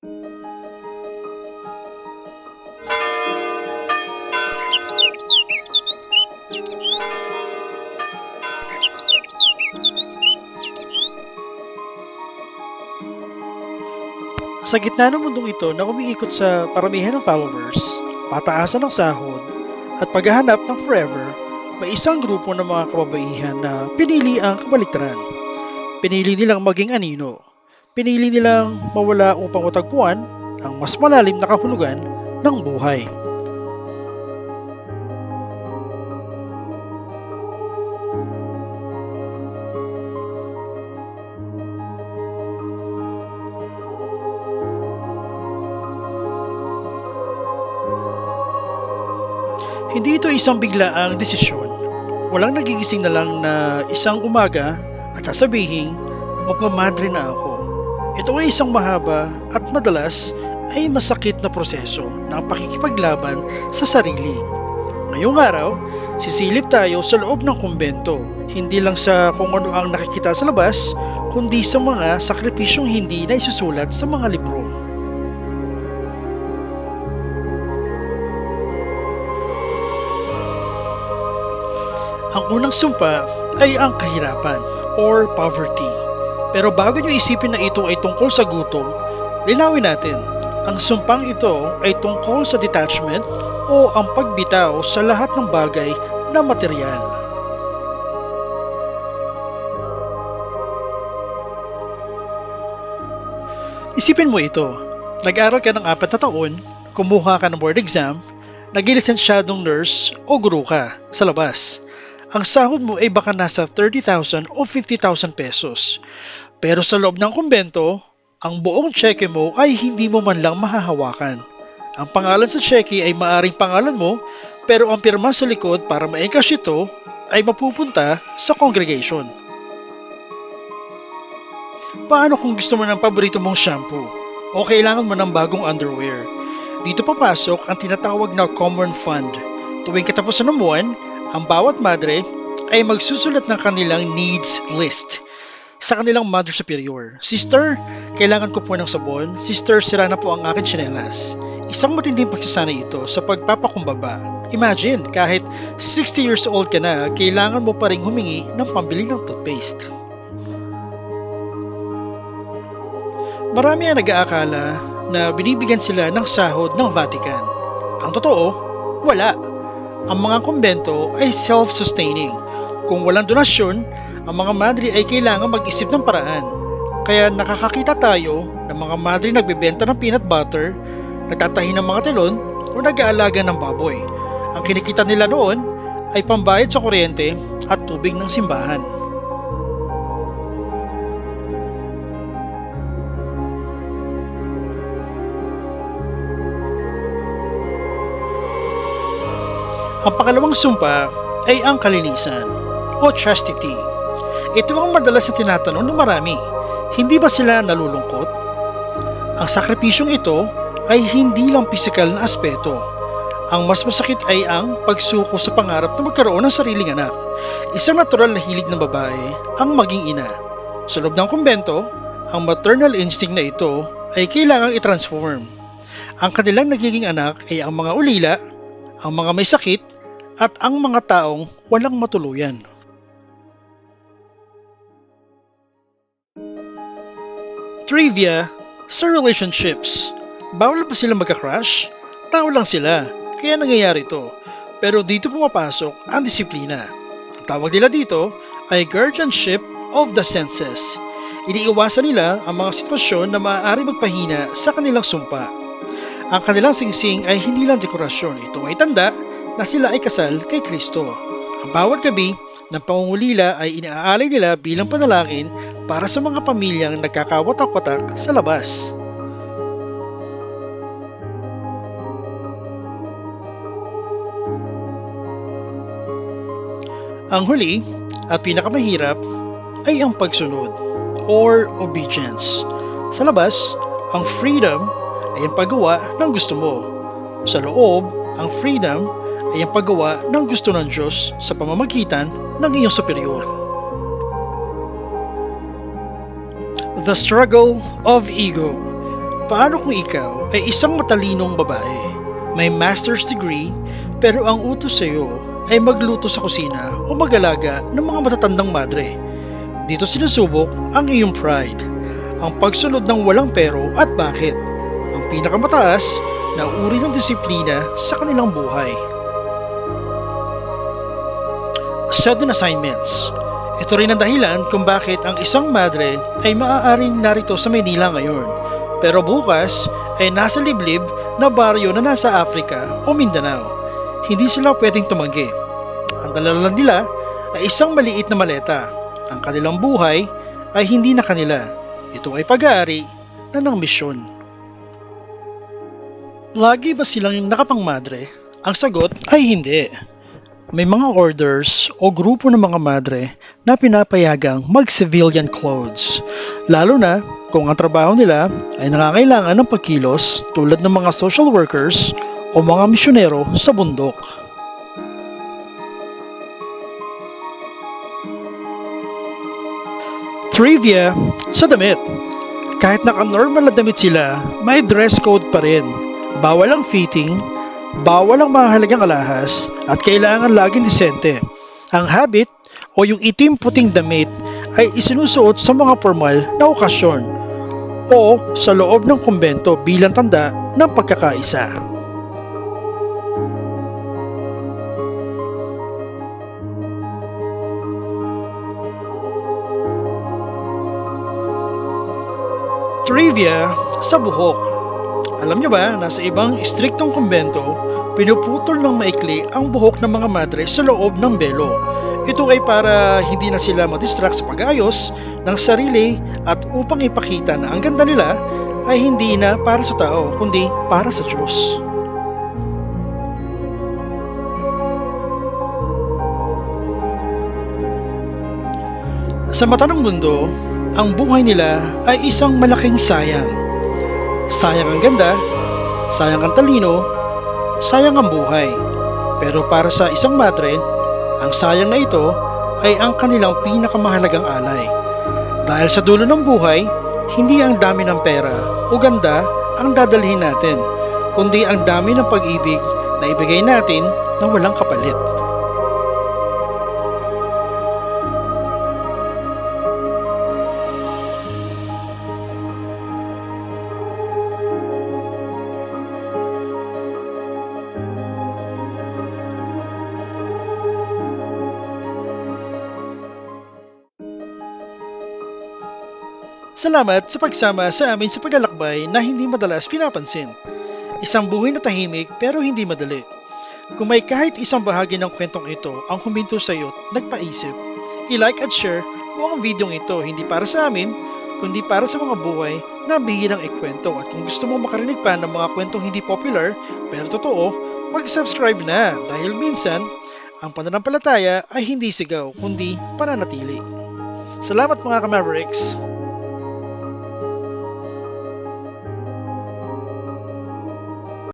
Sa gitna ng mundong ito na umiikot sa paramihan ng followers, pataasan ng sahod, at paghahanap ng forever, may isang grupo ng mga kababaihan na pinili ang kabaliktaran. Pinili nilang maging anino. Pinili nilang mawala upang matagpuan ang mas malalim na kahulugan ng buhay. Hindi ito isang biglaang desisyon. Walang nagigising na lang na isang umaga at sasabihin, magmamadre na ako. Ito ay isang mahaba at madalas ay masakit na proseso ng pakikipaglaban sa sarili. Ngayong araw, sisilip tayo sa loob ng kumbento, hindi lang sa kung ano ang nakikita sa labas, kundi sa mga sakripisyong hindi na isusulat sa mga libro. Ang unang sumpa ay ang kahirapan or poverty. Pero bago nyo isipin na ito ay tungkol sa gutom, linawin natin, ang sumpang ito ay tungkol sa detachment o ang pagbitaw sa lahat ng bagay na material. Isipin mo ito, nag-aral ka ng 4 na taon, kumuha ka ng board exam, naging lisensyadong nurse o guru ka sa labas. Ang sahod mo ay baka nasa 30,000 o 50,000 pesos. Pero sa loob ng kumbento, ang buong cheque mo ay hindi mo man lang mahahawakan. Ang pangalan sa cheque ay maaring pangalan mo, pero ang pirma sa likod para ma-encash ito ay mapupunta sa congregation. Paano kung gusto mo ng paborito mong shampoo o kailangan mo ng bagong underwear? Dito papasok ang tinatawag na common fund. Tuwing katapusan ng buwan, ang bawat madre ay magsusulat ng kanilang needs list sa kanilang mother superior. Sister, kailangan ko po ng sabon. Sister, sira na po ang aking tsinelas. Isang matinding pagsasanay ito sa pagpapakumbaba. Imagine, kahit 60 years old ka na, kailangan mo pa rin humingi ng pambili ng toothpaste. Marami ang nag-aakala na binibigyan sila ng sahod ng Vatican. Ang totoo, wala. Ang mga kumbento ay self-sustaining. Kung walang donasyon, ang mga madre ay kailangan mag-isip ng paraan. Kaya nakakakita tayo ng mga madre nagbebenta ng peanut butter, nagtatahi ng mga telon, o nag-aalaga ng baboy. Ang kinikita nila noon ay pambayad sa kuryente at tubig ng simbahan. Ang pangalawang sumpa ay ang kalinisan o chastity. Ito ang madalas na tinatanong ng marami. Hindi ba sila nalulungkot? Ang sakripisyong ito ay hindi lang pisikal na aspeto. Ang mas masakit ay ang pagsuko sa pangarap na magkaroon ng sariling anak. Isang natural na hilig ng babae ang maging ina. Sa loob ng kumbento, ang maternal instinct na ito ay kailangang i-transform. Ang kanilang nagiging anak ay ang mga ulila, ang mga may sakit, at ang mga taong walang matuluyan. Trivia sa relationships. Bawal ba sila magka-crush? Tao lang sila, kaya nangyayari ito. Pero dito pumapasok ang disiplina. Ang tawag nila dito ay guardianship of the senses. Iniiwasan nila ang mga sitwasyon na maaari magpahina sa kanilang sumpa. Ang kanilang singsing ay hindi lang dekorasyon. Ito ay tanda na sila ay kasal kay Kristo. Ang bawat gabi ng pangungulila ay inaalay nila bilang panalangin para sa mga pamilyang nagkakawatak-watak sa labas. Ang huli at pinakamahirap ay ang pagsunod or obedience. Sa labas, ang freedom ay ang paggawa ng gusto mo. Sa loob, ang freedom ay ang paggawa ng gusto ng Diyos sa pamamagitan ng iyong superior. The struggle of ego. Paano kung ikaw ay isang matalinong babae, may master's degree, pero ang utos sa iyo ay magluto sa kusina o mag-alaga ng mga matatandang madre? Dito sinusubok ang iyong pride, ang pagsunod ng walang pero at bakit, ang pinakamataas na uri ng disiplina sa kanilang buhay. Sudden assignments. Ito rin ang dahilan kung bakit ang isang madre ay maaaring narito sa Maynila ngayon, pero bukas ay nasa liblib na baryo na nasa Africa o Mindanao. Hindi sila pwedeng tumanggi. Ang dala nila ay isang maliit na maleta. Ang kanilang buhay ay hindi na kanila. Ito ay pag-aari na ng misyon. Lagi ba silang nakapangmadre? Ang sagot ay hindi. May mga orders o grupo ng mga madre na pinapayagang mag-civilian clothes, lalo na kung ang trabaho nila ay nangangailangan ng pagkilos tulad ng mga social workers o mga misyonero sa bundok. Trivia sa damit. Kahit naka-normal na damit sila, may dress code pa rin. Bawal ang fitting, bawal ang mahalagang alahas, at kailangan laging disente. Ang habit o yung itim-puting damit ay isinusuot sa mga formal na okasyon o sa loob ng kumbento bilang tanda ng pagkakaisa. Trivia sa buhok. Alam nyo ba na sa ibang istriktong kumbento, pinuputol ng maikli ang buhok ng mga madre sa loob ng belo. Ito ay para hindi na sila madistract sa pag-ayos ng sarili at upang ipakita na ang ganda nila ay hindi na para sa tao kundi para sa Diyos. Sa mata ng mundo, ang buhay nila ay isang malaking sayang. Sayang ang ganda, sayang ang talino, sayang ang buhay. Pero para sa isang madre, ang sayang na ito ay ang kanilang pinakamahalagang alay. Dahil sa dulo ng buhay, hindi ang dami ng pera o ganda ang dadalhin natin, kundi ang dami ng pag-ibig na ibigay natin na walang kapalit. Salamat sa pagsama sa amin sa paglalakbay na hindi madalas pinapansin. Isang buhay na tahimik pero hindi madali. Kung may kahit isang bahagi ng kwentong ito ang huminto sa iyo at nagpaisip, i-like at share mo ang videong ito hindi para sa amin, kundi para sa mga buhay na bihirang ikwento. At kung gusto mo makarinig pa ng mga kwentong hindi popular pero totoo, mag-subscribe na dahil minsan, ang pananampalataya ay hindi sigaw kundi pananatili. Salamat mga ka-Mavericks!